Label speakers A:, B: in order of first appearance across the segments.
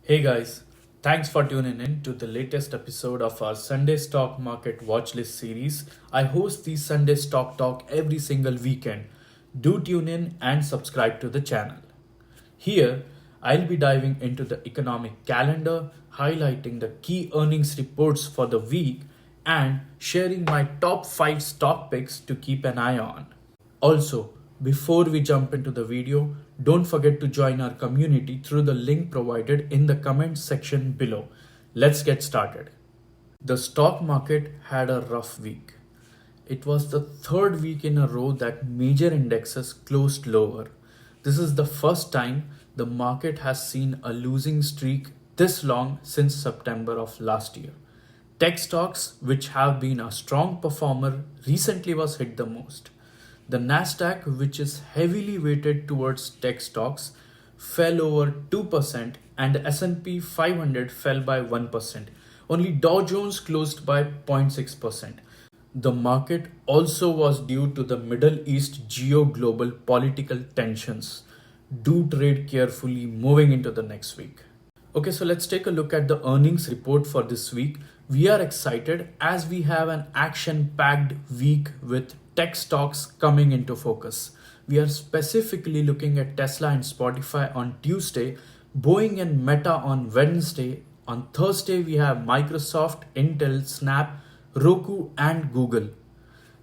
A: Hey guys, thanks for tuning in to the latest episode of our Sunday Stock Market Watchlist series. I host the Sunday Stock Talk every single weekend. Do tune in and subscribe to the channel. Here, I'll be diving into the economic calendar, highlighting the key earnings reports for the week, and sharing my top 5 stock picks to keep an eye on. Also, before we jump into the video, don't forget to join our community through the link provided in the comments section below. Let's get started. The stock market had a rough week. It was the third week in a row that major indexes closed lower. This is the first time the market has seen a losing streak this long since September of last year. Tech stocks, which have been a strong performer, recently was hit the most. The Nasdaq, which is heavily weighted towards tech stocks, fell over 2% and the S&P 500 fell by 1%. Only Dow Jones closed by 0.6%. The market also was due to the Middle East geo-global political tensions. Do trade carefully moving into the next week. Okay, so let's take a look at the earnings report for this week. We are excited as we have an action-packed week with tech stocks coming into focus. We are specifically looking at Tesla and Spotify on Tuesday, Boeing and Meta on Wednesday. On Thursday, we have Microsoft, Intel, Snap, Roku, and Google.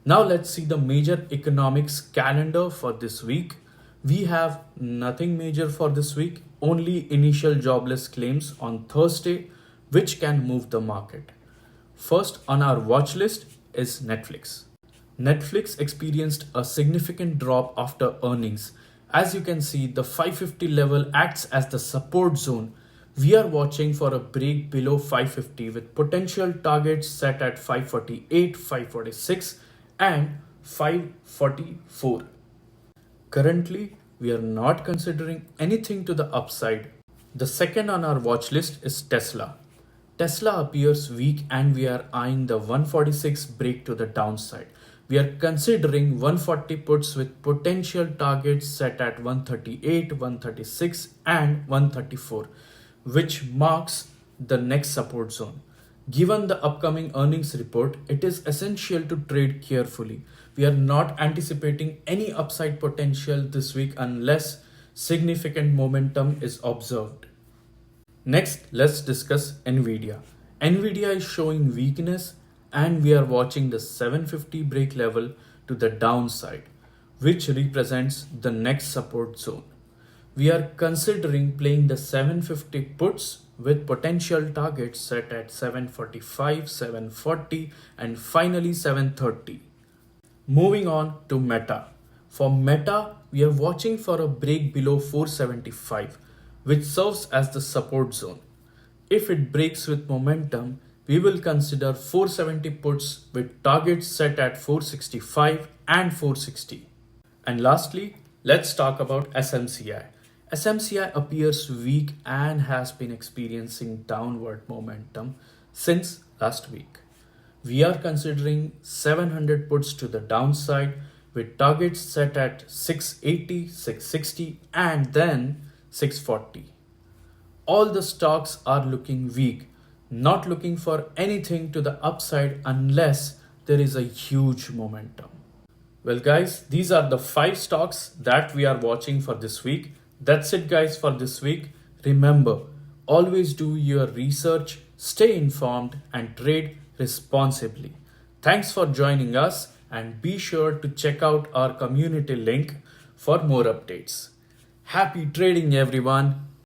A: Now let's see the major economics calendar for this week. We have nothing major for this week, only initial jobless claims on Thursday, which can move the market. First on our watch list is Netflix. Netflix experienced a significant drop after earnings. As you can see, the 550 level acts as the support zone. We are watching for a break below 550 with potential targets set at 548, 546 and 544. Currently, we are not considering anything to the upside. The second on our watch list is Tesla. Tesla appears weak and we are eyeing the 146 break to the downside. We are considering 140 puts with potential targets set at 138, 136 and 134, which marks the next support zone. Given the upcoming earnings report, it is essential to trade carefully. We are not anticipating any upside potential this week unless significant momentum is observed. Next, let's discuss Nvidia. Nvidia is showing weakness and we are watching the 750 break level to the downside, which represents the next support zone. We are considering playing the 750 puts with potential targets set at 745, 740 and finally 730. Moving on to Meta. For Meta, we are watching for a break below 475, which serves as the support zone. If it breaks with momentum, we will consider 470 puts with targets set at 465 and 460. And lastly, let's talk about SMCI. SMCI appears weak and has been experiencing downward momentum since last week. We are considering 700 puts to the downside with targets set at 680, 660 and then 640. All the stocks are looking weak, not looking for anything to the upside unless there is a huge momentum. Well guys, these are the 5 stocks that we are watching for this week. That's it guys for this week. Remember, always do your research, stay informed and trade responsibly. Thanks for joining us and be sure to check out our community link for more updates. Happy trading everyone.